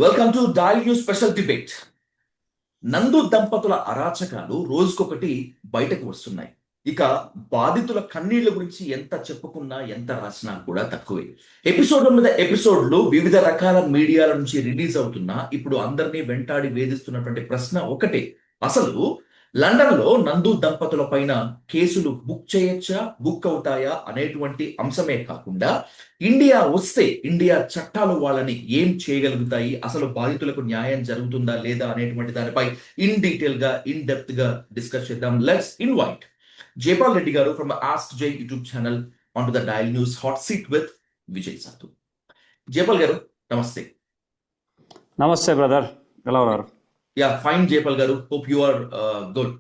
Welcome to dial news special debate. నందు దంపతుల అరాచకాలు రోజుకొకటి బయటకు వస్తున్నాయి. ఇక బాధితుల కన్నీళ్ల గురించి ఎంత చెప్పుకున్నా ఎంత రాసినా కూడా తక్కువే. ఎపిసోడ్ల మీద ఎపిసోడ్లు వివిధ రకాల మీడియాల నుంచి రిలీజ్ అవుతున్నా ఇప్పుడు అందరినీ వెంటాడి వేధిస్తున్నటువంటి ప్రశ్న ఒకటే. అసలు లండన్ లో నందు దంపతుల పైన కేసులు బుక్ చేయొచ్చా, బుక్ అవుతాయా అనేటువంటి అంశమే కాకుండా ఇండియా వస్తే ఇండియా చట్టాలు వాళ్ళని ఏం చేయగలుగుతాయి, అసలు బాధితులకు న్యాయం జరుగుతుందా లేదా అనేటువంటి దానిపై ఇన్ డీటెయిల్ గా ఇన్ డెప్త్ గా డిస్కస్ చేద్దాం. Let's invite Jaipal Reddy garu from ask Jai YouTube channel on to the Dial News hot seat with Vijay Sathu. Jaipal garu నమస్తే. నమస్తే బ్రదర్, ఎలా ఉన్నారు? Yeah fine Jaipal garu, hope you are good.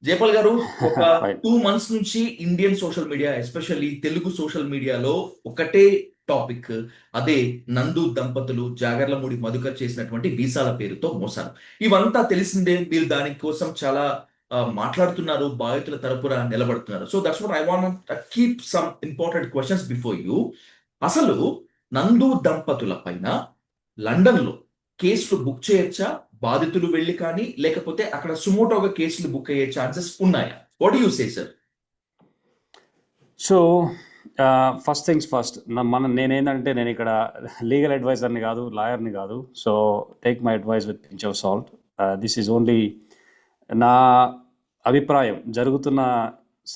Jaipal garu, ఒక 2 months నుంచి Indian social media, especially Telugu social మీడియాలో ఒకటే టాపిక్, అదే నందు దంపతులు జాగర్లమూడి మధుకర్ చేసినటువంటి వీసాల పేరుతో మోసాలు. ఇవంతా తెలిసిందే, మీరు దానికోసం చాలా మాట్లాడుతున్నారు, బాధితుల తరపున నిలబడుతున్నారు. So that's what I want keep some important questions before you. అసలు నందు దంపతుల పైన లండన్ లో కేసులు బుక్ చేయొచ్చా, బాధితులు వెళ్ళి కానీ, లేకపోతే అక్కడ సుమోటోగా కేసులు బుక్ అయ్యే ఛాన్సెస్ ఉన్నాయా? What do you say sir? So first things first, నేనేంటంటే నేను ఇక్కడ లీగల్ అడ్వైజర్ని కాదు, లాయర్ని కాదు. So take my advice with pinch of salt. This is only నా అభిప్రాయం, జరుగుతున్న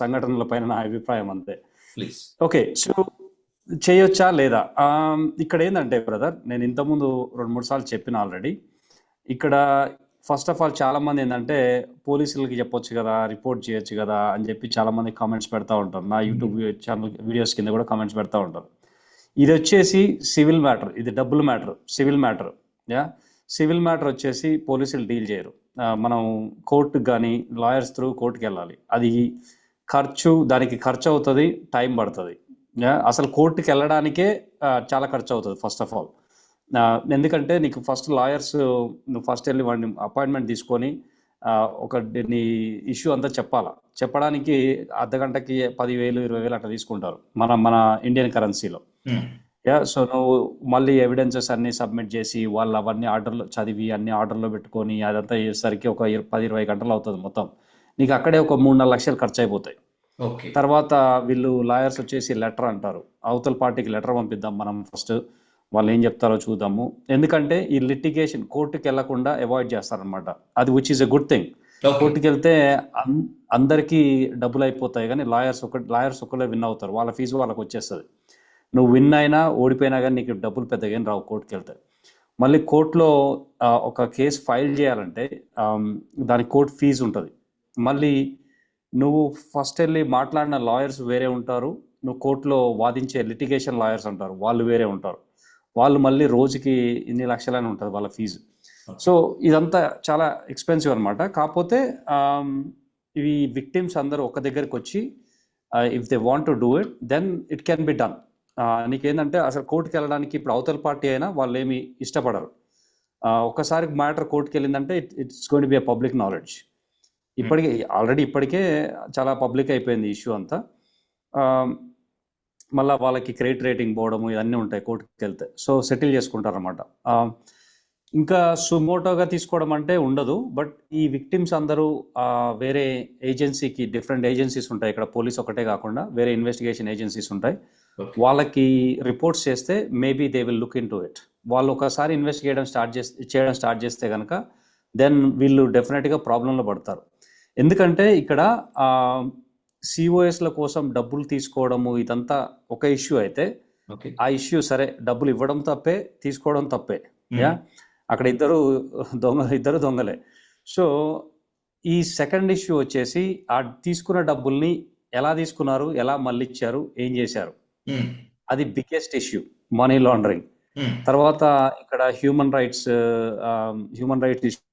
సంఘటనల పైన నా అభిప్రాయం అంతే. ప్లీజ్. ఓకే, సో చేయొచ్చా లేదా? ఇక్కడ ఏంటంటే బ్రదర్, నేను ఇంతకుముందు 2-3 సార్లు చెప్పిన ఆల్రెడీ. ఇక్కడ ఫస్ట్ ఆఫ్ ఆల్ చాలామంది ఏంటంటే పోలీసులకి చెప్పొచ్చు కదా, రిపోర్ట్ చేయొచ్చు కదా అని చెప్పి చాలామంది కామెంట్స్ పెడతా ఉంటారు. నా యూట్యూబ్ ఛానల్ వీడియోస్ కింద కూడా కామెంట్స్ పెడతా ఉంటారు. ఇది వచ్చేసి సివిల్ మ్యాటర్, ఇది డబ్బుల matter, civil matter. Civil matter వచ్చేసి పోలీసులు డీల్ చేయరు. మనం కోర్టుకు కానీ లాయర్స్ త్రూ కోర్టుకి వెళ్ళాలి. అది దానికి ఖర్చు అవుతుంది, టైం పడుతుంది. అసలు కోర్టుకి వెళ్ళడానికే చాలా ఖర్చు అవుతుంది ఫస్ట్ ఆఫ్ ఆల్. ఎందుకంటే నీకు ఫస్ట్ లాయర్స్, నువ్వు ఫస్ట్ వెళ్ళి వాడిని అపాయింట్మెంట్ తీసుకొని నీ ఇష్యూ అంతా చెప్పడానికి అర్ధగంటకి 10,000 20,000 అట్లా తీసుకుంటారు మన ఇండియన్ కరెన్సీలో. సో నువ్వు మళ్ళీ ఎవిడెన్సెస్ అన్ని సబ్మిట్ చేసి వాళ్ళు అవన్నీ ఆర్డర్లో చదివి అన్ని ఆర్డర్లో పెట్టుకొని అదంతా అయ్యేసరికి ఒక 10-20 గంటలు అవుతుంది మొత్తం. నీకు అక్కడే ఒక 3-4 లక్షలు ఖర్చు అయిపోతాయి. తర్వాత వీళ్ళు లాయర్స్ వచ్చేసి లెటర్ అంటారు, అవతల పార్టీకి లెటర్ పంపిద్దాం మనం ఫస్ట్, వాళ్ళు ఏం చెప్తారో చూద్దాము. ఎందుకంటే ఈ లిటిగేషన్ కోర్టుకి వెళ్లకుండా అవాయిడ్ చేస్తారనమాట. అది which is a good thing. కోర్టుకి వెళ్తే అందరికీ డబ్బులు అయిపోతాయి, కానీ లాయర్స్ ఒకళ్ళే విన్ అవుతారు, వాళ్ళ ఫీజు వాళ్ళకి వచ్చేస్తుంది. నువ్వు విన్ అయినా ఓడిపోయినా కానీ నీకు డబ్బులు పెద్దగా ఏం రావు కోర్టుకి వెళ్తే. మళ్ళీ కోర్టులో ఒక కేసు ఫైల్ చేయాలంటే దానికి కోర్టు ఫీజు ఉంటుంది. మళ్ళీ నువ్వు ఫస్ట్ వెళ్ళి మాట్లాడిన లాయర్స్ వేరే ఉంటారు, నువ్వు కోర్టులో వాదించే లిటిగేషన్ లాయర్స్ అంటారు, వాళ్ళు వేరే ఉంటారు. వాళ్ళు మళ్ళీ రోజుకి ఇన్ని లక్షలని ఉంటుంది వాళ్ళ ఫీజు. సో ఇదంతా చాలా ఎక్స్పెన్సివ్ అనమాట. కాకపోతే ఇవి విక్టిమ్స్ అందరూ ఒక దగ్గరికి వచ్చి if they want to do it then it can be done. నీకేంటంటే అసలు కోర్టుకి వెళ్ళడానికి ఇప్పుడు అవతల పార్టీ అయినా వాళ్ళు ఏమి ఇష్టపడరు. ఒక్కసారి మ్యాటర్ కోర్టుకి వెళ్ళిందంటే it's going to be a public knowledge. ఇప్పటికే చాలా పబ్లిక్ అయిపోయింది ఇష్యూ అంతా. మళ్ళీ వాళ్ళకి క్రెడిట్ రేటింగ్ పోవడము ఇవన్నీ ఉంటాయి కోర్టుకి వెళ్తే. సో సెటిల్ చేసుకుంటారు అనమాట. ఇంకా సుమోటోగా తీసుకోవడం అంటే ఉండదు. బట్ ఈ విక్టిమ్స్ అందరూ వేరే ఏజెన్సీకి, డిఫరెంట్ ఏజెన్సీస్ ఉంటాయి ఇక్కడ, పోలీస్ ఒకటే కాకుండా వేరే ఇన్వెస్టిగేషన్ ఏజెన్సీస్ ఉంటాయి. వాళ్ళకి రిపోర్ట్స్ చేస్తే maybe they will look in to it. వాళ్ళు ఒకసారి చేయడం స్టార్ట్ చేస్తే కనుక దెన్ వీళ్ళు డెఫినెట్గా ప్రాబ్లంలో పడతారు. ఎందుకంటే ఇక్కడ సిఓఎస్ల కోసం డబ్బులు తీసుకోవడము ఇదంతా ఒక ఇష్యూ అయితే, ఆ ఇష్యూ సరే, డబ్బులు ఇవ్వడం తప్పే, తీసుకోవడం తప్పే. అక్కడ ఇద్దరు దొంగలే. సో ఈ సెకండ్ ఇష్యూ వచ్చేసి ఆ తీసుకున్న డబ్బుల్ని ఎలా తీసుకున్నారు, ఎలా మళ్ళీ ఇచ్చారు, ఏం చేశారు, అది బిగ్గెస్ట్ ఇష్యూ, మనీ లాండరింగ్. తర్వాత ఇక్కడ హ్యూమన్ రైట్స్ ఇష్యూ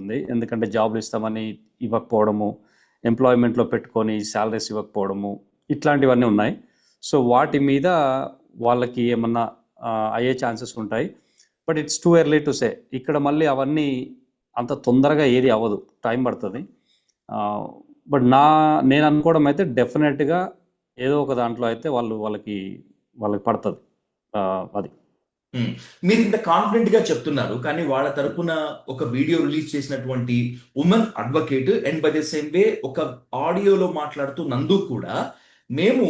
ఉంది. ఎందుకంటే జాబ్లు ఇస్తామని ఇవ్వకపోవడము, ఎంప్లాయ్మెంట్లో పెట్టుకొని శాలరీస్ ఇవ్వకపోవడము, ఇట్లాంటివన్నీ ఉన్నాయి. సో వాటి మీద వాళ్ళకి ఏమన్నా అయ్యే ఛాన్సెస్ ఉంటాయి. But it's too early to say. ఇక్కడ మళ్ళీ అవన్నీ అంత తొందరగా ఏది అవ్వదు, టైం పడుతుంది. బట్ నేను అనుకోవడం అయితే డెఫినెట్గా ఏదో ఒక దాంట్లో అయితే వాళ్ళకి పడుతుంది అది. ఉమ్. మీరు ఇంత కాన్ఫిడెంట్ గా చెప్తున్నారు, కానీ వాళ్ళ తరపున ఒక వీడియో రిలీజ్ చేసినటువంటి women advocate and by the same వే ఒక ఆడియోలో మాట్లాడుతూ నందు కూడా, మేము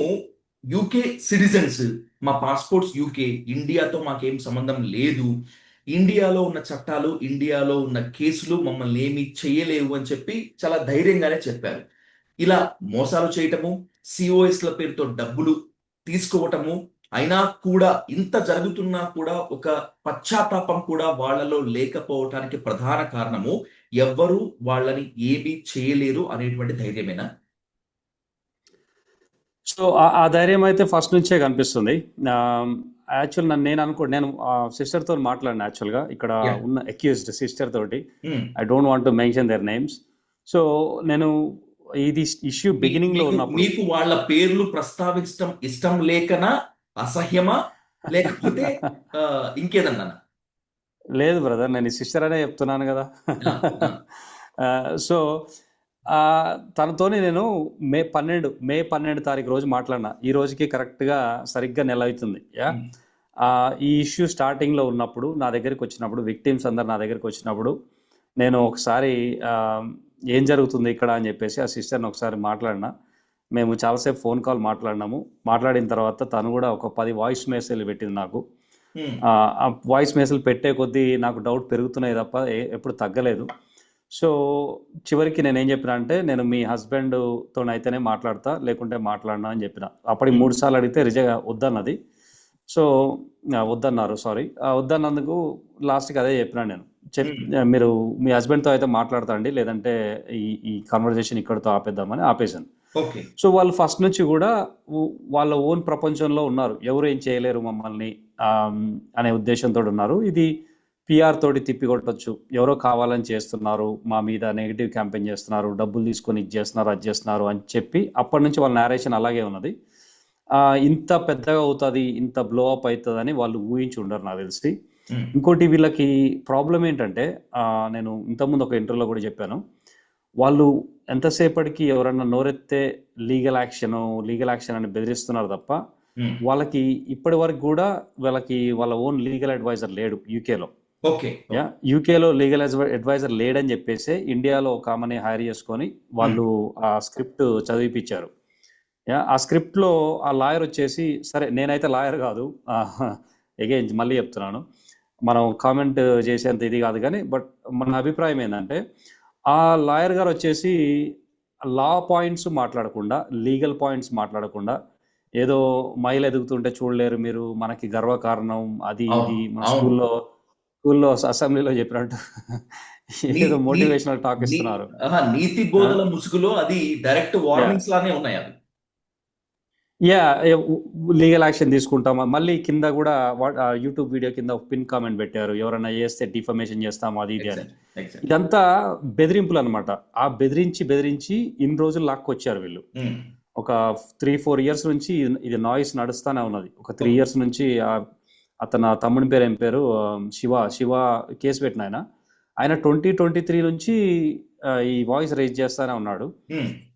యూకే సిటిజన్స్, మా పాస్పోర్ట్స్ యూకే, ఇండియాతో మాకేం సంబంధం లేదు, ఇండియాలో ఉన్న చట్టాలు, ఇండియాలో ఉన్న కేసులు మమ్మల్ని ఏమీ చేయలేవు అని చెప్పి చాలా ధైర్యంగానే చెప్పారు. ఇలా మోసాలు చేయటము, సిఓఎస్ల పేరుతో డబ్బులు తీసుకోవటము, అయినా కూడా ఇంత జరుగుతున్నా కూడా ఒక పశ్చాత్తాపం కూడా వాళ్ళలో లేకపోవటానికి ప్రధాన కారణము ఎవ్వరూ వాళ్ళని ఏమీ చేయలేరు అనేటువంటి ధైర్యమేనా? సో ఆ ధైర్యం అయితే ఫస్ట్ నుంచే కనిపిస్తుంది. యాక్చువల్ నేను సిస్టర్తో మాట్లాడిన యాక్చువల్గా ఇక్కడ యా. ఉన్న అక్యూజ్డ్ సిస్టర్ తోటి. Um. I don't want to mention their names. So నేను ఇది ఇష్యూ బిగినింగ్ లో మీకు ఉన్నప్పుడు మీకు వాళ్ళ పేర్లు ప్రస్తావించడం ఇష్టం లేకనా, అసహ్యమా, లేకపోతే ఇంకేదన్నా? లేదు బ్రదర్, నేను సిస్టర్ అనే చెప్తున్నాను కదా. ఆ, ఆ. సో తనతోని నేను మే 12 తారీఖు రోజు మాట్లాడినా. ఈ రోజుకి కరెక్ట్గా సరిగ్గా నెల అవుతుంది. యా. ఉమ్. ఈ ఇష్యూ స్టార్టింగ్లో ఉన్నప్పుడు నా దగ్గరికి వచ్చినప్పుడు, విక్టిమ్స్ అందరు నా దగ్గరికి వచ్చినప్పుడు, నేను ఒకసారి ఏం జరుగుతుంది ఇక్కడ అని చెప్పేసి ఆ సిస్టర్ని ఒకసారి మాట్లాడినా. మేము చాలాసేపు ఫోన్ కాల్ మాట్లాడినాము. మాట్లాడిన తర్వాత తను కూడా ఒక 10 వాయిస్ మెసేజ్లు పెట్టింది నాకు. ఉమ్. ఆ వాయిస్ మెసేజ్లు పెట్టే కొద్దీ నాకు డౌట్ పెరుగుతున్నాయి తప్ప ఎప్పుడు తగ్గలేదు. సో చివరికి నేను ఏం చెప్పిన అంటే, నేను మీ హస్బెండ్తోనైతేనే మాట్లాడతా, లేకుంటే మాట్లాడినా అని చెప్పిన. అప్పటికి 3 సార్లు అడిగితే వద్దన్నది. సో వద్దన్నారు, సారీ. వద్దన్నందుకు లాస్ట్కి అదే చెప్పినా నేను. మీరు మీ హస్బెండ్తో అయితే మాట్లాడతాండి, లేదంటే ఈ కన్వర్జేషన్ ఇక్కడితో ఆపేద్దామని ఆపేశాను. ఓకే. సో వాళ్ళు ఫస్ట్ నుంచి కూడా వాళ్ళ ఓన్ ప్రపంచంలో ఉన్నారు. ఎవరు ఏం చేయలేరు మమ్మల్ని అనే ఉద్దేశంతో ఉన్నారు. ఇది పిఆర్ తోటి తిప్పికొట్టచ్చు, ఎవరో కావాలని చేస్తున్నారు, మా మీద నెగిటివ్ క్యాంపెయిన్ చేస్తున్నారు, డబ్బులు తీసుకొని ఇది చేస్తున్నారు, అది చేస్తున్నారు అని చెప్పి అప్పటి నుంచి వాళ్ళ నేరేషన్ అలాగే ఉన్నది. ఇంత పెద్దగా అవుతుంది, ఇంత బ్లో అప్ అవుతుంది అని వాళ్ళు ఊహించి ఉండరు నాకు తెలిసి. ఇంకోటి వీళ్ళకి ప్రాబ్లం ఏంటంటే, నేను ఇంతకుముందు ఒక ఇంటర్వ్యూలో కూడా చెప్పాను, వాళ్ళు ఎంతసేపటికి ఎవరన్నా నోరెత్తే లీగల్ యాక్షన్ అని బెదిరిస్తున్నారు తప్ప వాళ్ళకి ఇప్పటి వరకు కూడా వాళ్ళ ఓన్ లీగల్ అడ్వైజర్ లేడు యూకేలో. ఓకే. యూకేలో లీగల్ అడ్వైజర్ లేడని చెప్పేసి ఇండియాలో ఒక ఆమెని హైర్ చేసుకొని వాళ్ళు ఆ స్క్రిప్ట్ చదివిపించారు. ఆ స్క్రిప్ట్లో ఆ లాయర్ వచ్చేసి, సరే నేనైతే లాయర్ కాదు, అగైన్ మళ్ళీ చెప్తున్నాను, మనం కామెంట్ చేసేంత ఇది కాదు, కానీ బట్ మన అభిప్రాయం ఏంటంటే, ఆ లాయర్ గారు వచ్చేసి లా పాయింట్స్ మాట్లాడకుండా, లీగల్ పాయింట్స్ మాట్లాడకుండా, ఏదో మహిళ ఎదుగుతుంటే చూడలేరు మీరు, మనకి గర్వకారణం, అది ఇది మన స్కూల్లో అసెంబ్లీలో చెప్పినట్టు ఏదో మోటివేషనల్ టాక్ ఇస్తున్నారు. నీతి బోధల ముసుగులో అది డైరెక్ట్ వార్నింగ్స్ లానే ఉన్నాయి అవి. లీగల్ యాక్షన్ తీసుకుంటామా, మళ్ళీ కింద కూడా యూట్యూబ్ వీడియో కింద పిన్ కామెంట్ పెట్టారు, ఎవరైనా చేస్తే డిఫమేషన్ చేస్తాము అది ఇది అని. ఇదంతా బెదిరింపులు అనమాట. ఆ బెదిరించి ఇన్ని రోజులు లాక్కొచ్చారు వీళ్ళు. ఒక 3-4 ఇయర్స్ నుంచి ఇది నాయిస్ నడుస్తానే ఉన్నది. ఒక 3 ఇయర్స్ నుంచి అతను తమ్ముడి పేరు ఏం పేరు, శివ కేసు పెట్టిన ఆయన 2023 నుంచి ఈ వాయిస్ రైజ్ చేస్తానే ఉన్నాడు.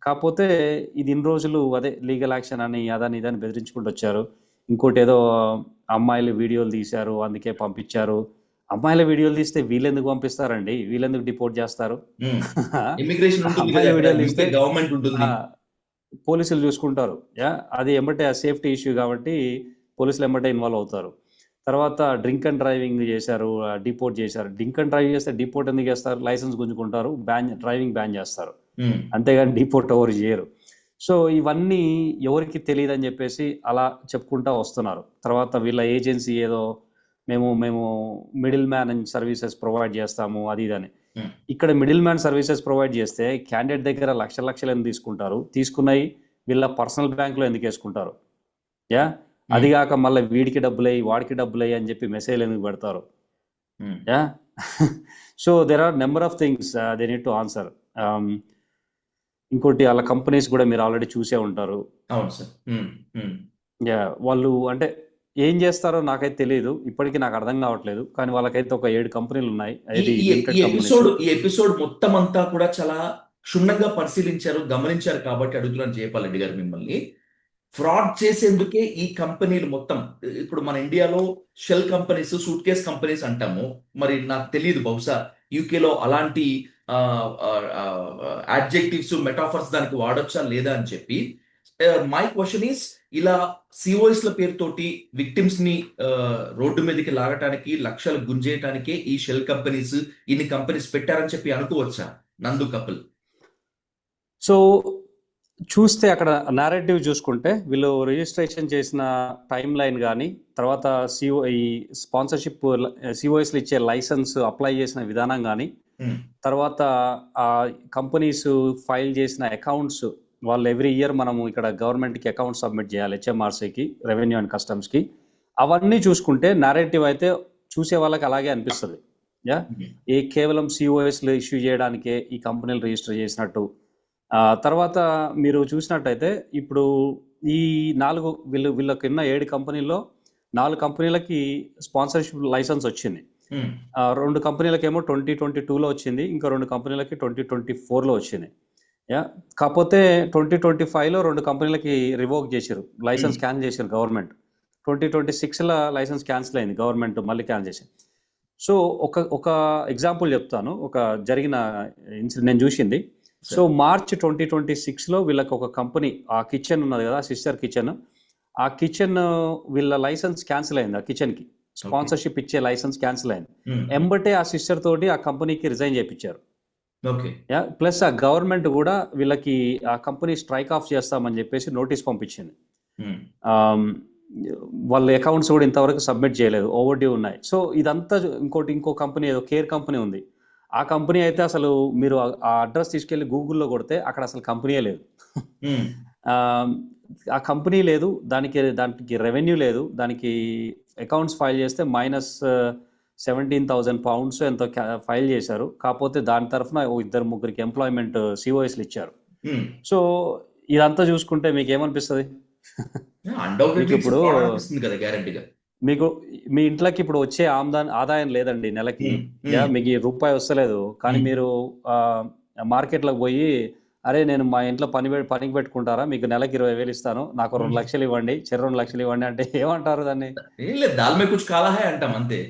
కాకపోతే ఇది ఇన్ని రోజులు అదే లీగల్ యాక్షన్ అని అదని ఇదని బెదిరించుకుంటూ వచ్చారు. ఇంకోటి ఏదో అమ్మాయిలు వీడియోలు తీశారు, అందుకే పంపించారు. అమ్మాయిల వీడియోలు తీస్తే వీళ్ళెందుకు పంపిస్తారండి, వీళ్ళెందుకు డిపోర్ట్ చేస్తారు? అమ్మాయిల వీడియోలు తీస్తే పోలీసులు చూసుకుంటారు. అది ఎమ్మటే సేఫ్టీ ఇష్యూ కాబట్టి పోలీసులు ఎమ్మటే ఇన్వాల్వ్ అవుతారు. తర్వాత డ్రింక్ అండ్ డ్రైవింగ్ చేశారు, డిపోర్ట్ చేశారు. డ్రింక్ అండ్ డ్రైవ్ చేస్తే డిపోర్ట్ ఎందుకు చేస్తారు? లైసెన్స్ గుంజుకుంటారు, డ్రైవింగ్ బ్యాన్ చేస్తారు, అంతేగాని డిపోర్ట్ ఎవరు చేయరు. సో ఇవన్నీ ఎవరికి తెలియదు అని చెప్పేసి అలా చెప్పుకుంటా వస్తున్నారు. తర్వాత వీళ్ళ ఏజెన్సీ ఏదో మేము మిడిల్ మ్యాన్ సర్వీసెస్ ప్రొవైడ్ చేస్తాము అది ఇదని. ఇక్కడ మిడిల్ మ్యాన్ సర్వీసెస్ ప్రొవైడ్ చేస్తే క్యాండిడేట్ దగ్గర లక్షలు ఎందుకు తీసుకుంటారు? తీసుకున్నాయి వీళ్ళ పర్సనల్ బ్యాంక్లో ఎందుకు వేసుకుంటారు? అది కాక మళ్ళీ వీడికి డబ్బులయ్యి వాడికి డబ్బులయ్యి అని చెప్పి మెసేజ్ ఎందుకు పెడతారు? So there are number of things they need to answer. ఇంకోటి వాళ్ళ కంపెనీస్ కూడా మీరు ఆల్రెడీ చూసే ఉంటారు. వాళ్ళు అంటే ఏం చేస్తారో నాకైతే తెలియదు, ఇప్పటికీ నాకు అర్థం కావట్లేదు. కానీ వాళ్ళకైతే ఒక 7 కంపెనీలు ఉన్నాయి. ఈ ఎపిసోడ్ మొత్తం అంతా కూడా చాలా క్షుణ్ణంగా పరిశీలించారు, గమనించారు కాబట్టి అడుగుతున్నాను జయపాల్ రెడ్డి గారు మిమ్మల్ని. ఫ్రాడ్ చేసేందుకే ఈ కంపెనీలు మొత్తం. ఇప్పుడు మన ఇండియాలో shell companies, suitcase companies అంటాము. మరి నాకు తెలియదు, బహుశా యూకేలో అలాంటి అడ్జెక్టివ్స్, మెటాఫర్స్ దానికి వాడొచ్చా లేదా అని చెప్పి. మై క్వశ్చన్ ఈస్, ఇలా సిఓఎస్ల పేరుతోటి విక్టిమ్స్ ని రోడ్డు మీదకి లాగటానికి, లక్షలు గుంజేయటానికే ఈ షెల్ కంపెనీస్, ఇన్ని కంపెనీస్ పెట్టారని చెప్పి అనుకోవచ్చా నందు కపుల్? సో చూస్తే అక్కడ నారేటివ్ చూసుకుంటే వీళ్ళు రిజిస్ట్రేషన్ చేసిన టైం లైన్ కానీ, తర్వాత ఈ స్పాన్సర్షిప్ సిఓఎస్లు ఇచ్చే లైసెన్స్ అప్లై చేసిన విధానం కానీ, తర్వాత ఆ కంపెనీస్ ఫైల్ చేసిన అకౌంట్స్, వాళ్ళు ఎవ్రీ ఇయర్ మనము ఇక్కడ గవర్నమెంట్కి అకౌంట్ సబ్మిట్ చేయాలి, హెచ్ఎంఆర్సీకి, రెవెన్యూ అండ్ కస్టమ్స్కి. అవన్నీ చూసుకుంటే నారేటివ్ అయితే చూసే వాళ్ళకి అలాగే అనిపిస్తుంది. యా, కేవలం సిఓఎస్లు ఇష్యూ చేయడానికే ఈ కంపెనీలు రిజిస్టర్ చేసినట్టు. తర్వాత మీరు చూసినట్టయితే ఇప్పుడు ఈ వీళ్ళకి ఉన్న 7 కంపెనీల్లో 4 కంపెనీలకి స్పాన్సర్షిప్ లైసెన్స్ వచ్చింది. 2 కంపెనీలకేమో 2022లో వచ్చింది, ఇంకా 2 కంపెనీలకి 2024లో వచ్చింది. యా, కాకపోతే 2025లో 2 కంపెనీలకి రివోక్ చేశారు, లైసెన్స్ క్యాన్సిల్ చేశారు గవర్నమెంట్. 2026లో లైసెన్స్ క్యాన్సిల్ అయింది, గవర్నమెంట్ మళ్ళీ క్యాన్సిల్ చేసింది. సో ఒక ఎగ్జాంపుల్ చెప్తాను, ఒక జరిగిన ఇన్సిడెంట్ నేను చూసింది. సో మార్చ్ 2026లో వీళ్ళకి ఒక కంపెనీ, ఆ కిచెన్ ఉన్నది కదా, సిస్టర్ కిచెన్, ఆ కిచెన్ వీళ్ళ లైసెన్స్ క్యాన్సిల్ అయింది. ఆ కిచెన్కి స్పాన్సర్షిప్ ఇచ్చే లైసెన్స్ క్యాన్సిల్ అయింది. ఎంబటే ఆ సిస్టర్ తోటి ఆ కంపెనీకి రిజైన్ చేయించారు. ప్లస్ ఆ గవర్నమెంట్ కూడా వీళ్ళకి ఆ కంపెనీ స్ట్రైక్ ఆఫ్ చేస్తామని చెప్పేసి నోటీస్ పంపించింది. వాళ్ళ అకౌంట్స్ కూడా ఇంతవరకు సబ్మిట్ చేయలేదు, ఓవర్ డ్యూ ఉన్నాయి. సో ఇదంతా ఇంకో కంపెనీ, ఏదో కేర్ కంపెనీ ఉంది. ఆ కంపెనీ అయితే అసలు మీరు ఆ అడ్రస్ తీసుకెళ్లి గూగుల్లో కొడితే అక్కడ అసలు కంపెనీయే లేదు. ఆ కంపెనీ లేదు, దానికి రెవెన్యూ లేదు, దానికి అకౌంట్స్ ఫైల్ చేస్తే -17,000 pounds ఎంతో ఫైల్ చేశారు. కాకపోతే దాని తరఫున 2-3 ఎంప్లాయ్మెంట్ సిఓఎస్లు ఇచ్చారు. సో ఇదంతా చూసుకుంటే మీకు ఏమనిపిస్తుంది? ఇప్పుడు మీకు మీ ఇంట్లోకి ఇప్పుడు వచ్చే ఆదాయం లేదండి నెలకి, మీకు రూపాయి వస్తలేదు, కానీ మీరు మార్కెట్లోకి పోయి, అరే నేను మా ఇంట్లో పనికి పెట్టుకుంటారా, మీకు నెలకి 20,000 ఇస్తాను, నాకు 2 లక్షలు ఇవ్వండి, 2 లక్షలు ఇవ్వండి అంటే ఏమంటారు దాన్ని? అంటాం అంతే.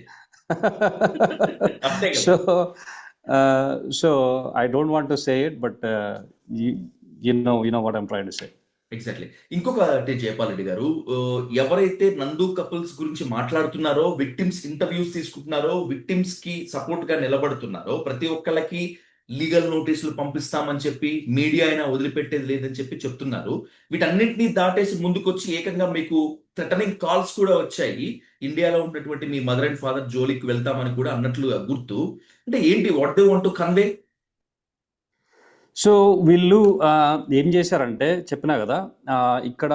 So I don't want to say it, but you know what I'm trying to say. Exactly. ఇంకొకటి జయపాల్ రెడ్డి గారు, ఎవరైతే నందు కపుల్స్ గురించి మాట్లాడుతున్నారో, విక్టిమ్స్ ఇంటర్వ్యూస్ తీసుకుంటున్నారో, విక్టిమ్స్ కి సపోర్ట్ గా నిలబడుతున్నారో, ప్రతి ఒక్కళ్ళకి లీగల్ నోటీసులు పంపిస్తామని చెప్పి, మీడియా అయినా వదిలిపెట్టేది లేదని చెప్పి చెప్తున్నారు. వీటన్నిటినీ దాటేసి ముందుకొచ్చి ఏకంగా మీకు థ్రెటనింగ్ కాల్స్ కూడా వచ్చాయి. ఇండియాలో ఉన్నటువంటి మీ మదర్ అండ్ ఫాదర్ జోలికి వెళ్తామని కూడా అన్నట్లుగా గుర్తు. అంటే ఏంటి, what they want to convey? So వీళ్ళు ఏం చేశారంటే, చెప్పినా కదా, ఇక్కడ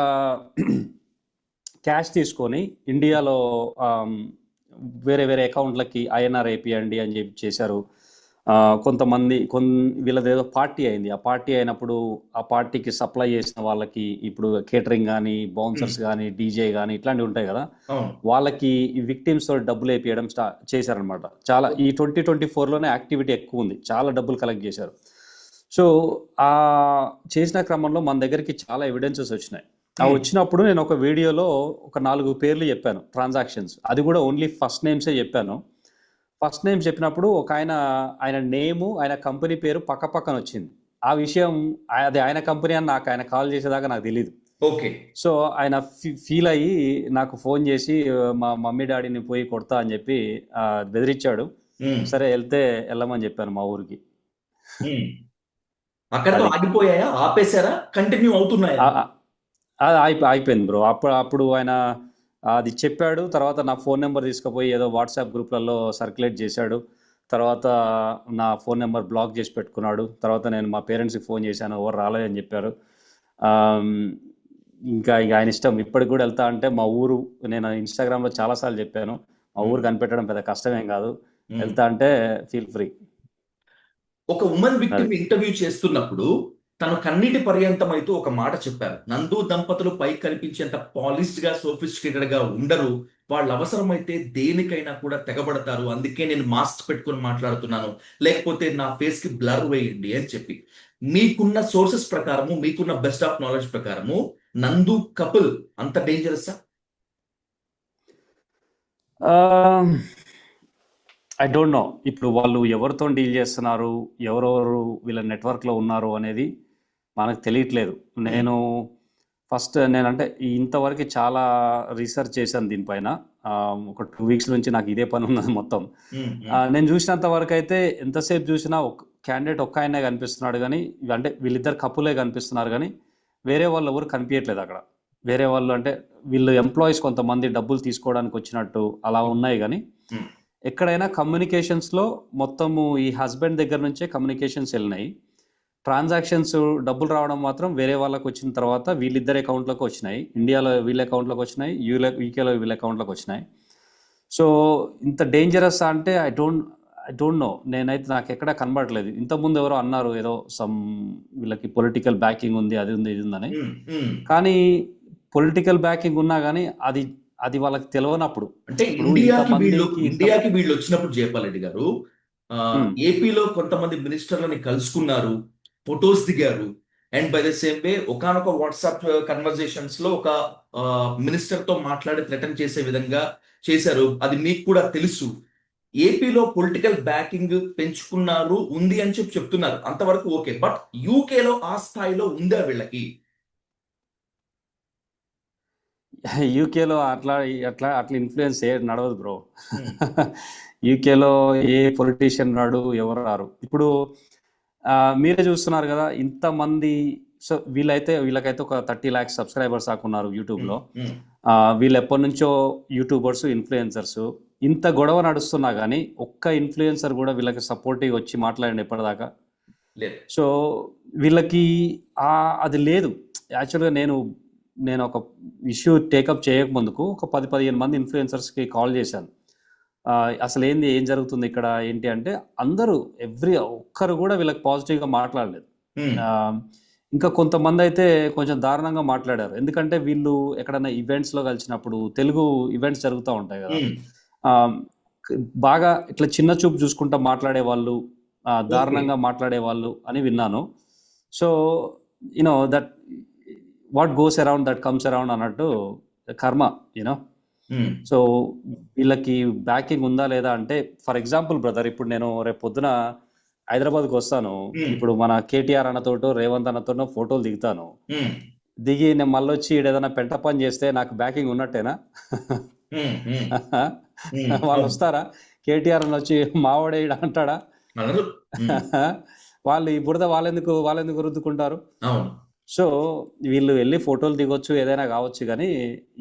క్యాష్ తీసుకొని ఇండియాలో వేరే వేరే అకౌంట్లకి ఐఎన్ఆర్ వేపియండి అని చెప్పి చేశారు. కొంతమంది వీళ్ళదేదో పార్టీ అయింది, ఆ పార్టీ అయినప్పుడు ఆ పార్టీకి సప్లై చేసిన వాళ్ళకి ఇప్పుడు కేటరింగ్ కానీ, బౌన్సర్స్ కానీ, డీజే కానీ ఇట్లాంటివి ఉంటాయి కదా, వాళ్ళకి ఈ విక్టిమ్స్ డబ్బులు వేపియడం చేశారనమాట. చాలా ఈ 2024లోనే యాక్టివిటీ ఎక్కువ ఉంది, చాలా డబ్బులు కలెక్ట్ చేశారు. సో ఆ చేసిన క్రమంలో మన దగ్గరికి చాలా ఎవిడెన్సెస్ వచ్చినాయి. ఆ వచ్చినప్పుడు నేను ఒక వీడియోలో ఒక 4 పేర్లు చెప్పాను, ట్రాన్సాక్షన్స్. అది కూడా ఓన్లీ ఫస్ట్ నేమ్సే చెప్పాను. ఫస్ట్ నేమ్స్ చెప్పినప్పుడు ఒక ఆయన నేము, ఆయన కంపెనీ పేరు పక్కన వచ్చింది. ఆ విషయం అది ఆయన కంపెనీ అని ఆయన కాల్ చేసేదాకా నాకు తెలియదు. ఓకే. సో ఆయన ఫీల్ అయ్యి నాకు ఫోన్ చేసి మా మమ్మీ డాడీని పోయి కొడతా అని చెప్పి బెదిరించాడు. సరే వెళ్ళమని చెప్పాను మా ఊరికి. అక్కడతో ఆగిపోయాయా, ఆపేశారా, కంటిన్యూ అవుతున్నాయా? అయిపోయింది బ్రో. అప్పుడు ఆయన అది చెప్పాడు. తర్వాత నా ఫోన్ నెంబర్ తీసుకుపోయి ఏదో వాట్సాప్ గ్రూప్లలో సర్క్యులేట్ చేశాడు. తర్వాత నా ఫోన్ నెంబర్ బ్లాక్ చేసి పెట్టుకున్నాడు. తర్వాత నేను మా పేరెంట్స్కి ఫోన్ చేశాను, ఎవరు రాలేదని చెప్పారు. ఇంకా ఆయన ఇష్టం. ఇప్పటికి కూడా వెళ్తా అంటే మా ఊరు, నేను ఇన్స్టాగ్రామ్లో చాలాసార్లు చెప్పాను, మా ఊరు కనిపెట్టడం పెద్ద కష్టమేం కాదు, వెళ్తా అంటే ఫీల్ ఫ్రీ. ఒక ఉమెన్ విక్టిమ్ ఇంటర్వ్యూ చేస్తున్నప్పుడు తను కన్నీటి పర్యంతమైతే ఒక మాట చెప్పారు, నందు దంపతులు పై కనిపించేంత పాలిష్డ్ గా, సోఫిస్టికేటెడ్ గా ఉండరు, వాళ్ళు అవసరమైతే దేనికైనా కూడా తెగబడతారు, అందుకే నేను మాస్క్ పెట్టుకుని మాట్లాడుతున్నాను, లేకపోతే నా ఫేస్ కి బ్లర్ వేయండి అని చెప్పి. మీకున్న సోర్సెస్ ప్రకారము, మీకున్న బెస్ట్ ఆఫ్ నాలెడ్జ్ ప్రకారము నందు కపుల్ అంత డేంజరస్? ఐ డోంట్ నో ఇప్పుడు వాళ్ళు ఎవరితో డీల్ చేస్తున్నారు, ఎవరెవరు వీళ్ళ నెట్వర్క్లో ఉన్నారు అనేది మనకు తెలియట్లేదు. నేను నేనంటే ఇంతవరకు చాలా రీసెర్చ్ చేశాను దీనిపైన. ఒక 2 వీక్స్ నుంచి నాకు ఇదే పని ఉన్నది మొత్తం. నేను చూసినంత వరకు అయితే ఎంతసేపు చూసినా ఒక క్యాండిడేట్ ఒక్క ఆయనే కనిపిస్తున్నాడు, కానీ అంటే వీళ్ళిద్దరు కపులే కనిపిస్తున్నారు, కానీ వేరే వాళ్ళు ఎవరు కనిపించట్లేదు అక్కడ. వేరే వాళ్ళు అంటే వీళ్ళు ఎంప్లాయీస్ కొంతమంది డబ్బులు తీసుకోవడానికి వచ్చినట్టు అలా ఉన్నాయి, కానీ ఎక్కడైనా కమ్యూనికేషన్స్లో మొత్తము ఈ హస్బెండ్ దగ్గర నుంచే కమ్యూనికేషన్స్ వెళ్ళినాయి. ట్రాన్సాక్షన్స్ డబ్బులు రావడం మాత్రం వేరే వాళ్ళకి వచ్చిన తర్వాత వీళ్ళిద్దరి అకౌంట్లోకి వచ్చినాయి. ఇండియాలో వీళ్ళ అకౌంట్లోకి వచ్చినాయి, యూకేలో వీళ్ళ అకౌంట్లోకి వచ్చినాయి. సో ఇంత డేంజరస్ అంటే ఐ డోంట్ నో. నేనైతే నాకు ఎక్కడా కనబడట్లేదు. ఇంతకుముందు ఎవరో అన్నారు ఏదో వీళ్ళకి పొలిటికల్ బ్యాకింగ్ ఉంది, అది ఉంది, ఇది ఉందని. కానీ పొలిటికల్ బ్యాకింగ్ ఉన్నా కానీ అది వాళ్ళకి తెలియనప్పుడు. అంటే ఇండియాకి వీళ్ళు వచ్చినప్పుడు జయపాల్ రెడ్డి గారు ఏపీలో కొంతమంది మినిస్టర్లని కలుసుకున్నారు, ఫొటోస్ దిగారు. అండ్ బై ద సేమ్ వే ఒకనొక వాట్సాప్ కన్వర్జేషన్స్ లో ఒక మినిస్టర్ తో మాట్లాడి థ్రెటన్ చేసే విధంగా చేశారు. అది మీకు కూడా తెలుసు. ఏపీలో పొలిటికల్ బ్యాకింగ్ పెంచుకున్నారు, ఉంది అని చెప్తున్నారు, అంతవరకు ఓకే. బట్ యూకేలో ఆ స్థాయిలో ఉందా వీళ్ళకి? యూకేలో అట్లా ఇన్ఫ్లుయెన్స్ నడవదు బ్రో. యూకేలో ఏ పొలిటీషియన్ రాడు, ఎవరు రారు. ఇప్పుడు మీరే చూస్తున్నారు కదా ఇంతమంది. సో వీళ్ళకైతే ఒక 30 lakhs సబ్స్క్రైబర్స్ ఆకున్నారు యూట్యూబ్లో. వీళ్ళు ఎప్పటి నుంచో యూట్యూబర్స్, ఇన్ఫ్లుయెన్సర్స్. ఇంత గొడవ నడుస్తున్నా కానీ ఒక్క ఇన్ఫ్లుయెన్సర్ కూడా వీళ్ళకి సపోర్టివ్ వచ్చి మాట్లాడండి ఎప్పటిదాకా. సో వీళ్ళకి అది లేదు. యాక్చువల్గా నేను ఒక ఇష్యూ టేకప్ చేయకముందుకు ఒక 10-15 మంది ఇన్ఫ్లుయెన్సర్స్కి కాల్ చేశాను. అసలు ఏం జరుగుతుంది ఇక్కడ ఏంటి అంటే అందరూ ఒక్కరు కూడా వీళ్ళకి పాజిటివ్గా మాట్లాడలేదు. ఇంకా కొంతమంది అయితే కొంచెం దారుణంగా మాట్లాడారు. ఎందుకంటే వీళ్ళు ఎక్కడైనా ఈవెంట్స్లో కలిసినప్పుడు, తెలుగు ఈవెంట్స్ జరుగుతూ ఉంటాయి కదా, బాగా ఇట్లా చిన్న చూపు చూసుకుంటా మాట్లాడే వాళ్ళు, దారుణంగా మాట్లాడే వాళ్ళు అని విన్నాను. So you know that what goes around that comes around అన్నట్టు కర్మ, యూనో. సో వీళ్ళకి బ్యాకింగ్ ఉందా లేదా అంటే, ఫర్ ఎగ్జాంపుల్ బ్రదర్, ఇప్పుడు నేను రేపు పొద్దున హైదరాబాద్కి వస్తాను. ఇప్పుడు మన కేటీఆర్ అన్నతోటో రేవంత్ అన్నతోటో ఫోటోలు దిగుతాను. దిగి నేను మళ్ళీ వచ్చి ఏదైనా పెంట పని చేస్తే నాకు బ్యాకింగ్ ఉన్నట్టేనా? వాళ్ళు వస్తారా? కేటీఆర్ అని వచ్చి మావాడే అంటాడా? వాళ్ళు ఈ బురద వాళ్ళెందుకు రుద్దుకుంటారు? సో వీళ్ళు వెళ్ళి ఫోటోలు దిగొచ్చు, ఏదైనా కావచ్చు, కానీ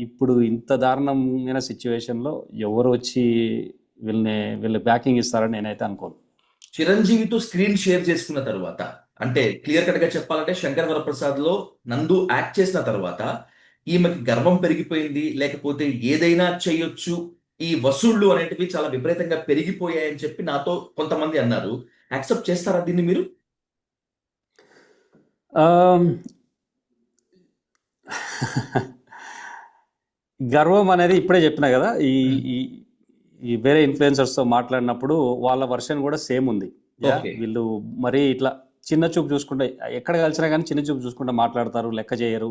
ఇప్పుడు ఇంత దారుణమైన సిచ్యువేషన్లో ఎవరు వచ్చి వీళ్ళ బ్యాకింగ్ ఇస్తారని నేనైతే అనుకోను. చిరంజీవితో స్క్రీన్ షేర్ చేసుకున్న తర్వాత, అంటే క్లియర్ కట్ గా చెప్పాలంటే శంకర్ వరప్రసాద్ లో నందు యాక్ట్ చేసిన తర్వాత ఈమెకి గర్వం పెరిగిపోయింది, లేకపోతే ఏదైనా చేయొచ్చు, ఈ వసూళ్లు అనేటివి చాలా విపరీతంగా పెరిగిపోయాయని చెప్పి నాతో కొంతమంది అన్నారు. యాక్సెప్ట్ చేస్తారా దీన్ని మీరు? గర్వం అనేది ఇప్పుడే చెప్పినా కదా, ఈ వేరే ఇన్ఫ్లుయెన్సర్స్తో మాట్లాడినప్పుడు వాళ్ళ వర్షన్ కూడా సేమ్ ఉంది. వీళ్ళు మరీ ఇట్లా చిన్న చూపు చూసుకుంటే, ఎక్కడ కలిసినా కానీ చిన్న చూపు చూసుకుంటే మాట్లాడతారు, లెక్క చేయరు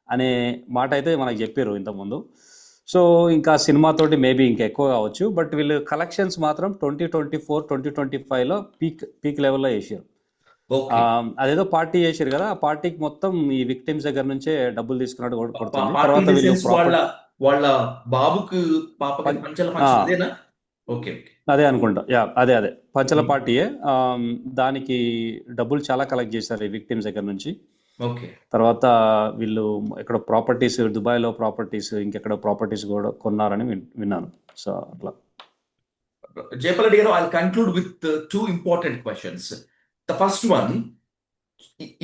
అనే మాట అయితే మనకు చెప్పారు ఇంతకుముందు. సో ఇంకా సినిమాతోటి మేబీ ఇంకా ఎక్కువ కావచ్చు. బట్ వీళ్ళు కలెక్షన్స్ మాత్రం 2024-2025లో పీక్ లెవెల్లో చేసారు. అదేదో పార్టీ చేశారు కదా, ఆ పార్టీకి మొత్తం ఈ విక్టిమ్స్ దగ్గర నుంచే డబ్బులు తీసుకున్నట్టు కొడుతుంది. తర్వాత వీళ్ళు వాళ్ళ బాబుకు అదే అనుకుంటా, అదే పంచల పార్టీయే. దానికి డబ్బులు చాలా కలెక్ట్ చేశారు ఈ విక్టిమ్స్ దగ్గర నుంచి. తర్వాత వీళ్ళు ఎక్కడ ప్రాపర్టీస్, దుబాయ్లో ప్రాపర్టీస్, ఇంకెక్కడ ప్రాపర్టీస్ కూడా కొన్నారని విన్నాను. సో అట్లా. జయపాల్ రెడ్డి గారు, I conclude with 2 important questions. The first one,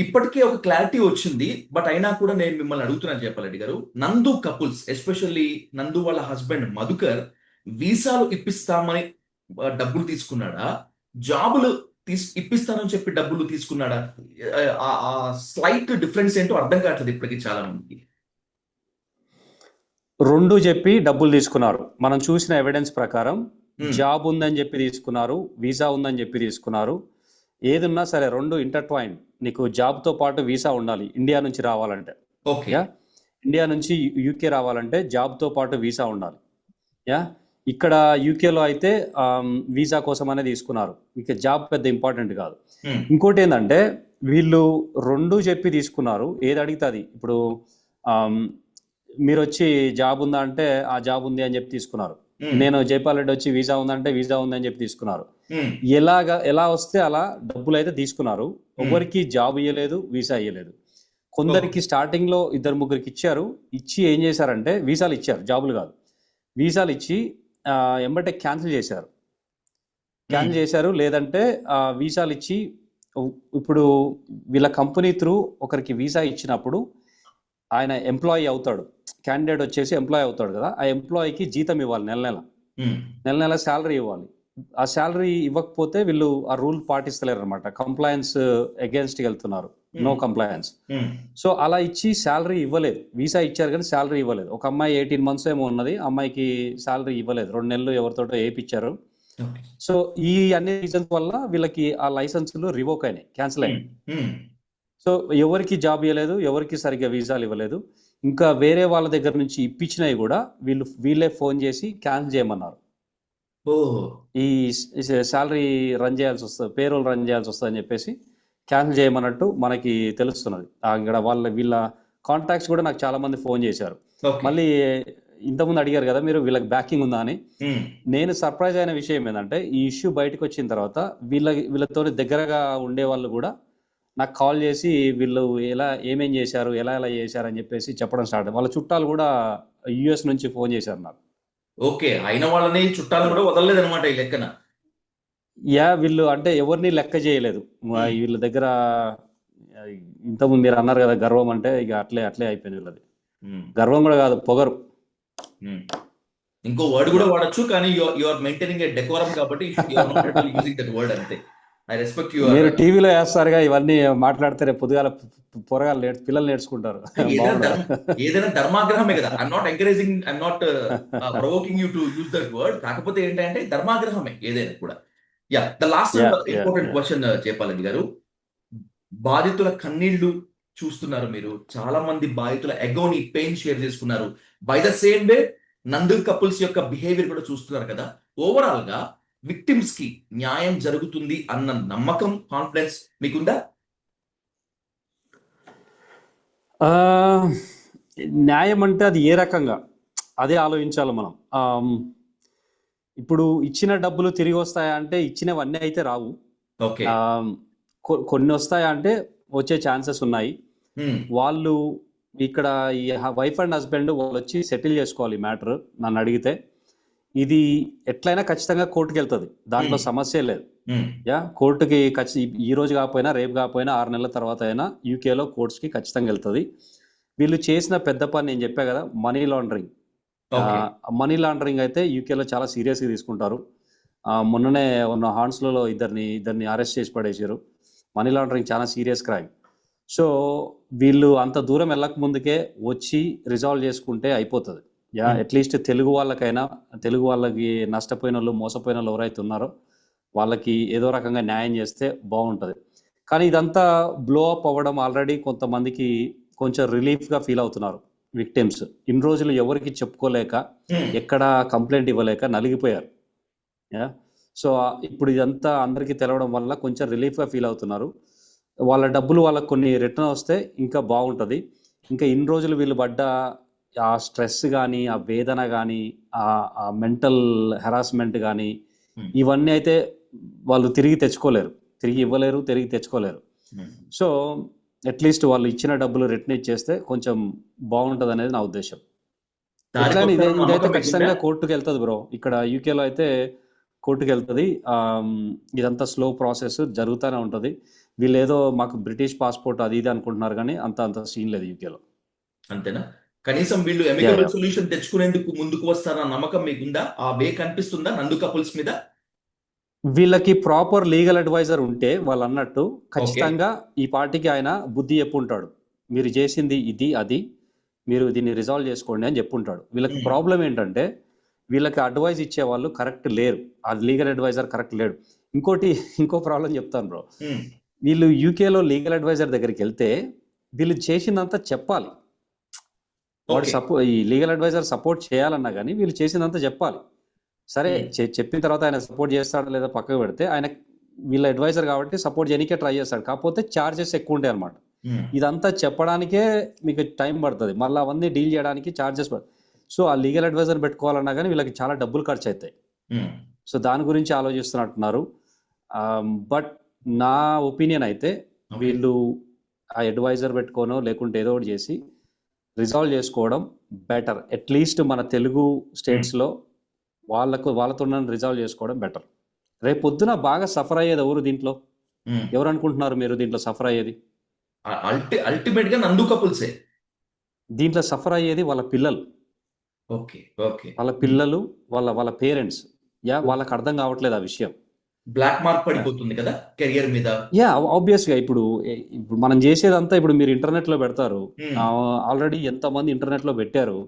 ఇప్పటికే ఒక క్లారిటీ వచ్చింది, బట్ అయినా కూడా నేను మిమ్మల్ని అడుగుతున్నాను జయపాల్ రెడ్డి గారు. నందు కపుల్స్, ఎస్పెషల్లీ నందు వాళ్ళ హస్బెండ్ మధుకర్, వీసాలు ఇప్పిస్తామని డబ్బులు తీసుకున్నాడా, జాబులు ఇప్పిస్తానని చెప్పి డబ్బులు తీసుకున్నాడా? ఆ స్లైట్ డిఫరెన్స్ ఏంటో అర్థం కావట్లేదు ఇప్పటికీ చాలా మందికి. 2 చెప్పి డబ్బులు తీసుకున్నారు. మనం చూసిన ఎవిడెన్స్ ప్రకారం జాబ్ ఉందని చెప్పి తీసుకున్నారు, వీసా ఉందని చెప్పి తీసుకున్నారు. ఏదున్నా సరే 2 ఇంటర్ట్వైన్. నీకు జాబ్తో పాటు వీసా ఉండాలి ఇండియా నుంచి రావాలంటే. ఓకే. యా ఇండియా నుంచి యూకే రావాలంటే జాబ్తో పాటు వీసా ఉండాలి. యా ఇక్కడ యూకేలో అయితే వీసా కోసమనే తీసుకున్నారు, ఇక జాబ్ పెద్ద ఇంపార్టెంట్ కాదు. ఉమ్, ఇంకోటి ఏంటంటే వీళ్ళు రెండు చెప్పి తీసుకున్నారు, ఏది అడిగితే అది. ఇప్పుడు ఆమ్, మీరు వచ్చి జాబ్ ఉందా అంటే ఆ జాబ్ ఉంది అని చెప్పి తీసుకున్నారు. ఉమ్, నేను జైపాల్ వచ్చి వీసా ఉందంటే వీసా ఉంది అని చెప్పి తీసుకున్నారు. ఉమ్, ఎలా వస్తే అలా డబ్బులు అయితే తీసుకున్నారు. ఎవరికి జాబ్ ఇవ్వలేదు, వీసా ఇవ్వలేదు. కొందరికి స్టార్టింగ్ లో 2-3 ఇచ్చారు. ఇచ్చి ఏం చేశారంటే వీసాలు ఇచ్చారు, జాబులు కాదు. వీసాలు ఇచ్చి ఎంబటే క్యాన్సిల్ చేశారు. ఉమ్, లేదంటే వీసాలు ఇచ్చి ఇప్పుడు వీళ్ళ కంపెనీ త్రూ ఒకరికి వీసా ఇచ్చినప్పుడు ఆయన ఎంప్లాయీ అవుతాడు, క్యాండిడేట్ వచ్చేసి ఎంప్లాయీ అవుతాడు కదా, ఆ ఎంప్లాయీకి జీతం ఇవ్వాలి, నెల ఉమ్, నెల శాలరీ ఇవ్వాలి. ఆ శాలరీ ఇవ్వకపోతే వీళ్ళు ఆ రూల్ పాటిస్తలేరు అనమాట, కంప్లయన్స్ అగేన్స్ట్కి వెళ్తున్నారు, నో కంప్లయన్స్. ఉమ్, సో అలా ఇచ్చి శాలరీ ఇవ్వలేదు, వీసా ఇచ్చారు కానీ శాలరీ ఇవ్వలేదు. ఒక అమ్మాయి 18 months ఏమో ఉన్నది, అమ్మాయికి శాలరీ ఇవ్వలేదు, 2 నెలలు ఎవరితోటో వేయించారు. ఓకే. సో ఈ అన్ని రీజన్స్ వల్ల వీళ్ళకి ఆ లైసెన్సులు రివోక్ అయినాయి, క్యాన్సిల్ అయినాయి. ఉమ్, సో ఎవరికి జాబ్ ఇవ్వలేదు, ఎవరికి సరిగ్గా వీసాలు ఇవ్వలేదు. ఇంకా వేరే వాళ్ళ దగ్గర నుంచి ఇప్పించినవి కూడా వీళ్ళే ఫోన్ చేసి క్యాన్సిల్ చేయమన్నారు. ఓ, ఈ శాలరీ రన్ చేయాల్సి వస్తుంది, పేరోల్ రన్ చేయాల్సి వస్తుంది అని చెప్పేసి క్యాన్సిల్ చేయమన్నట్టు మనకి తెలుస్తున్నది. ఇక్కడ వీళ్ళ కాంటాక్ట్స్ కూడా నాకు చాలా మంది ఫోన్ చేశారు. ఓకే. మళ్ళీ ఇంతకుముందు అడిగారు కదా మీరు వీళ్ళకి బ్యాకింగ్ ఉందా అని. ఉమ్, నేను సర్ప్రైజ్ అయిన విషయం ఏంటంటే ఈ ఇష్యూ బయటకు వచ్చిన తర్వాత వీళ్ళతో దగ్గరగా ఉండే వాళ్ళు కూడా నాకు కాల్ చేసి వీళ్ళు ఏమేం చేశారు, ఎలా చేశారు అని చెప్పేసి చెప్పడం స్టార్ట్. వాళ్ళ చుట్టాలు కూడా యుఎస్ నుంచి ఫోన్ చేశారు నాకు. ఓకే. అయిన వాళ్ళని చుట్టాలు కూడా వదలలేదు అనమాట ఈ లెక్కన. వీళ్ళు అంటే ఎవరిని లెక్క చేయలేదు. వీళ్ళ దగ్గర ఇంతకుముందు మీరు అన్నారు కదా గర్వం అంటే, ఇక అట్లే అయిపోయింది వీళ్ళది. ఉమ్, గర్వం కూడా కాదు, పొగరు. ఉమ్. ఇంకో వర్డ్ కూడా వాడచ్చు, కానీ you are maintaining a decorum కాబట్టి you are not at all using that word అంతే. I respect your. మీరు టీవీలో వేస్తారుగా ఇవన్నీ మాట్లాడితే రేపు పొద్దుగాల పొరగాలు పిల్లలు నేర్చుకుంటారు. ఏదైనా ధర్మాగ్రహమే కదా. I'm not encouraging, I'm not provoking you to use that word. కాకపోతే ఏంటంటే ధర్మాగ్రహమే ఏదైనా కూడా. Yeah, the last important question చేపాలండి గారు. బాధితుల కన్నీళ్లు చూస్తున్నారు మీరు, చాలా మంది బాధితుల ఎగోని పెయిన్ షేర్ చేసుకున్నారు. By the same way Nandu couples యొక్క బిహేవియర్ కూడా చూస్తున్నారు కదా. ఓవరాల్ గా విక్టిమ్స్ కి న్యాయం జరుగుతుంది అన్న నమ్మకం, కాన్ఫిడెన్స్ మీకుందా? న్యాయం అంటే అది ఏ రకంగా, అదే ఆలోచించాలి మనం. ఇప్పుడు ఇచ్చిన డబ్బులు తిరిగి వస్తాయా అంటే ఇచ్చినవన్నీ అయితే రావు. ఓకే. కొన్ని వస్తాయా అంటే వచ్చే ఛాన్సెస్ ఉన్నాయి. వాళ్ళు ఇక్కడ ఈ వైఫ్ అండ్ హస్బెండ్ వాళ్ళు వచ్చి సెటిల్ చేసుకోవాలి మ్యాటర్. నన్ను అడిగితే ఇది ఎట్లయినా ఖచ్చితంగా కోర్టుకి వెళ్తుంది, దాంట్లో సమస్య లేదు. కోర్టుకి ఈ రోజు కాకపోయినా రేపు కాకపోయినా 6 నెలల తర్వాత అయినా యూకేలో కోర్ట్స్కి ఖచ్చితంగా వెళ్తుంది. వీళ్ళు చేసిన పెద్ద పని నేను చెప్పా కదా, మనీ లాండరింగ్. మనీ లాండరింగ్ అయితే యూకేలో చాలా సీరియస్గా తీసుకుంటారు. మొన్ననే ఉన్న హాన్స్లో ఇద్దరిని అరెస్ట్ చేసి పడేసారు. మనీ లాండరింగ్ చాలా సీరియస్ క్రైమ్. సో వీళ్ళు అంత దూరం వెళ్ళక ముందుకే వచ్చి రిజాల్వ్ చేసుకుంటే అయిపోతుంది. అట్లీస్ట్ తెలుగు వాళ్ళకి నష్టపోయిన వాళ్ళు, మోసపోయిన వాళ్ళు ఎవరైతే ఉన్నారో వాళ్ళకి ఏదో రకంగా న్యాయం చేస్తే బాగుంటుంది. కానీ ఇదంతా బ్లో అప్ అవ్వడం ఆల్రెడీ కొంతమందికి కొంచెం రిలీఫ్గా ఫీల్ అవుతున్నారు విక్టిమ్స్. ఇన్ని రోజులు ఎవరికి చెప్పుకోలేక, ఎక్కడ కంప్లైంట్ ఇవ్వలేక నలిగిపోయారు. సో ఇప్పుడు ఇదంతా అందరికీ తెలవడం వల్ల కొంచెం రిలీఫ్గా ఫీల్ అవుతున్నారు. వాళ్ళ డబ్బులు వాళ్ళకి కొన్ని రిటర్న్ వస్తే ఇంకా బాగుంటుంది. ఇంకా ఇన్ని రోజులు వీళ్ళు పడ్డ ఆ స్ట్రెస్ కానీ, ఆ వేదన కానీ, ఆ మెంటల్ హెరాస్మెంట్ కానీ, ఇవన్నీ అయితే వాళ్ళు తిరిగి ఇవ్వలేరు, తిరిగి తెచ్చుకోలేరు. సో అట్లీస్ట్ వాళ్ళు ఇచ్చిన డబ్బులు రిటర్న్ ఇచ్చేస్తే కొంచెం బాగుంటుంది అనేది నా ఉద్దేశం. ఇదైతే ఖచ్చితంగా కోర్టుకు వెళ్తుంది బ్రో. ఇక్కడ యూకేలో అయితే కోర్టుకు వెళ్తుంది. ఇదంతా స్లో ప్రాసెస్ జరుగుతూనే ఉంటుంది. వీళ్ళు ఏదో మాకు బ్రిటిష్ పాస్పోర్ట్ అది ఇది అనుకుంటున్నారు, కానీ అంత సీన్ లేదు యూకేలో. అంతేనా? కనీసం వీళ్ళు ఎమికబుల్ సొల్యూషన్ తెచ్చుకునేందుకు ముందుకు వస్తారన్న నమ్మకం మీకుందా? ఆ వే కనిపిస్తుందా నందు కపుల్స్ మీద? వీళ్ళకి ప్రాపర్ లీగల్ అడ్వైజర్ ఉంటే వాళ్ళు అన్నట్టు ఖచ్చితంగా ఈ పార్టీకి ఆయన బుద్ధి చెప్పుంటాడు. మీరు చేసింది ఇది అది, మీరు దీన్ని రిజాల్వ్ చేసుకోండి అని చెప్పుంటాడు. వీళ్ళకి ప్రాబ్లం ఏంటంటే వీళ్ళకి అడ్వైజ్ ఇచ్చే వాళ్ళు కరెక్ట్ లేరు, ఆ లీగల్ అడ్వైజర్ కరెక్ట్ లేడు. ఇంకో ప్రాబ్లం చెప్తాను బ్రో. వీళ్ళు యూకేలో లీగల్ అడ్వైజర్ దగ్గరికి వెళ్తే వీళ్ళు చేసిందంతా చెప్పాలి. వాడు ఓకే. ఈ లీగల్ అడ్వైజర్ సపోర్ట్ చేయాలన్నా కానీ వీళ్ళు చేసిందంతా చెప్పాలి. సరే చెప్పిన తర్వాత ఆయన సపోర్ట్ చేస్తాడా లేదా పక్కకు పెడితే, ఆయన వీళ్ళ అడ్వైజర్ కాబట్టి సపోర్ట్ చేయడానికే ట్రై చేస్తాడు. కాకపోతే ఛార్జెస్ ఎక్కువ ఉంటాయి అనమాట. ఇదంతా చెప్పడానికే మీకు టైం పడుతుంది, మళ్ళీ అవన్నీ డీల్ చేయడానికి ఛార్జెస్ పడుతుంది. సో ఆ లీగల్ అడ్వైజర్ పెట్టుకోవాలన్నా కానీ వీళ్ళకి చాలా డబ్బులు ఖర్చు అవుతాయి. సో దాని గురించి ఆలోచిస్తున్నట్టున్నారు. బట్ నా ఒపీనియన్ అయితే వీళ్ళు ఆ అడ్వైజర్ పెట్టుకోనో లేకుంటే ఏదో ఒకటి చేసి రిజాల్వ్ చేసుకోవడం బెటర్. అట్లీస్ట్ మన తెలుగు స్టేట్స్లో వాళ్ళతో రిజాల్వ్ చేసుకోవడం బెటర్. రేపు పొద్దున బాగా సఫర్ అయ్యేది ఎవరు దీంట్లో? ఎవరు అనుకుంటున్నారు మీరు దీంట్లో సఫర్ అయ్యేది? అల్టిమేట్ గా నందు కపుల్సే దీంట్లో సఫర్ అయ్యేది వాళ్ళ పిల్లలు. ఓకే. ఓకే. వాళ్ళ పిల్లలు, వాళ్ళ పేరెంట్స్. వాళ్ళకి అర్థం కావట్లేదు ఆ విషయం. బ్లాక్ మార్క్ పడిపోతుంది కదా కెరియర్ మీద. ఆబ్వియస్గా ఇప్పుడు మనం చేసేదంతా ఇప్పుడు మీరు ఇంటర్నెట్లో పెడతారు. ఆల్రెడీ ఎంతమంది ఇంటర్నెట్లో పెట్టారు.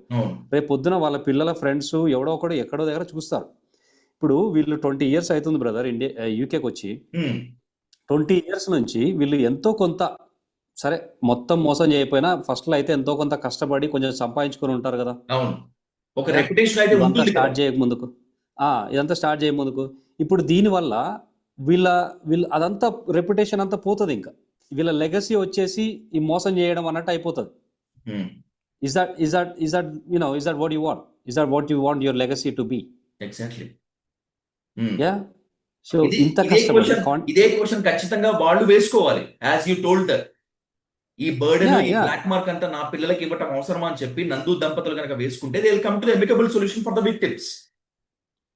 రేపు పొద్దున వాళ్ళ పిల్లల ఫ్రెండ్స్ ఎవడో ఒకడు ఎక్కడో దగ్గర చూస్తారు. ఇప్పుడు వీళ్ళు 20 years అవుతుంది బ్రదర్ యూకేకి వచ్చి. 20 years నుంచి వీళ్ళు ఎంతో కొంత, సరే మొత్తం మోసం చేయకపోయినా ఫస్ట్లో అయితే ఎంతో కొంత కష్టపడి కొంచెం సంపాదించుకొని ఉంటారు కదా. అవును. ఒక రెప్యుటేషన్ అయితే ఇదంతా ఉంటుంది స్టార్ట్ కదా. చేయకముందుకు ఇదంతా స్టార్ట్ చేయకముందుకు ఇప్పుడు దీనివల్ల వీళ్ళ అదంతా రెప్యుటేషన్ అంతా పోతుంది. ఇంకా వీళ్ళ లెగసీ వచ్చేసి ఈ మోసం చేయడం అన్నట్టు అయిపోతుంది. Is that what you want? Is that what you want your legacy to be? Exactly. So ఇంత కష్టపడి ఇదే క్వశ్చన్ ఖచ్చితంగా వాళ్ళు వేసుకోవాలి. యాజ్ యూ టోల్డ్, ఈ బర్డెన్, ఈ బ్లాక్ మార్క్ అంతా నా పిల్లలకి ఇవ్వటం అవసరమా అని చెప్పి నందు దంపతులు కనుక వేసుకుంటే they will come to amicable solution for the victims.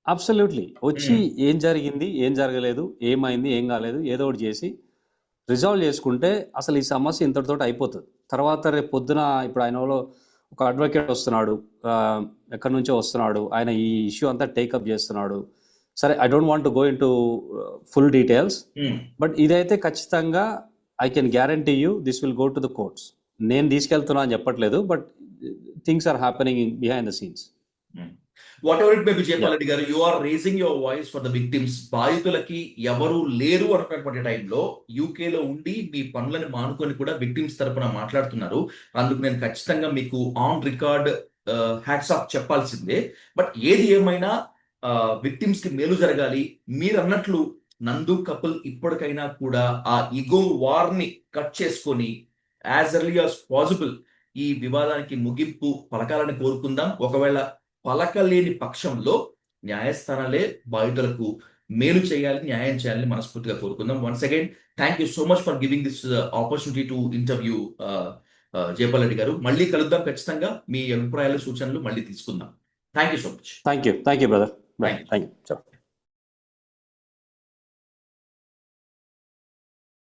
Absolutely. వచ్చి ఏం జరిగింది, ఏం జరగలేదు, ఏమైంది, ఏం కాలేదు, ఏదో ఒకటి చేసి రిజాల్వ్ చేసుకుంటే అసలు ఈ సమస్య ఇంతటితో అయిపోతుంది. తర్వాత రేపు పొద్దున ఇప్పుడు ఆయనలో ఒక అడ్వకేట్ వస్తున్నాడు, ఎక్కడి నుంచో వస్తున్నాడు, ఆయన ఈ ఇష్యూ అంతా టేకప్ చేస్తున్నాడు. సరే, I don't want to go into full details, but ఇదైతే ఖచ్చితంగా I can guarantee you this will go to the courts. నేను తీసుకెళ్తున్నా అని చెప్పట్లేదు, but things are happening behind the scenes. Whatever it may be, Jaipal Reddy garu, you are raising your voice for the victims. బాధితులకి ఎవరు లేరు అనుకున్నటువంటి టైంలో యూకేలో ఉండి మీ పనులను మానుకొని కూడా విక్టిమ్స్ తరపున మాట్లాడుతున్నారు. అందుకు నేను ఖచ్చితంగా మీకు ఆన్ రికార్డ్ హ్యాట్స్ ఆఫ్ చెప్పాల్సిందే. బట్ ఏది ఏమైనా విక్టిమ్స్ కి మేలు జరగాలి. మీరు అన్నట్లు నందు కపుల్ ఇప్పటికైనా కూడా ఆ ఇగో వార్ ని కట్ చేసుకొని యాజ్ ఎర్లీ యాజ్ పాసిబుల్ ఈ వివాదానికి ముగింపు పలకాలని కోరుకుందాం. ఒకవేళ పలకలేని పక్షంలో న్యాయస్థానాలే బాధితులకు మేలు చేయాలి, న్యాయం చేయాలని మనస్ఫూర్తిగా కోరుకుందాం. Once again thank you so much for giving this opportunity to interview Jaipal Reddy గారు. మళ్ళీ కలుద్దాం ఖచ్చితంగా. మీ అభిప్రాయాలు, సూచనలు మళ్ళీ తీసుకుందాం. Thank you so much. Thank you brother. Thank you.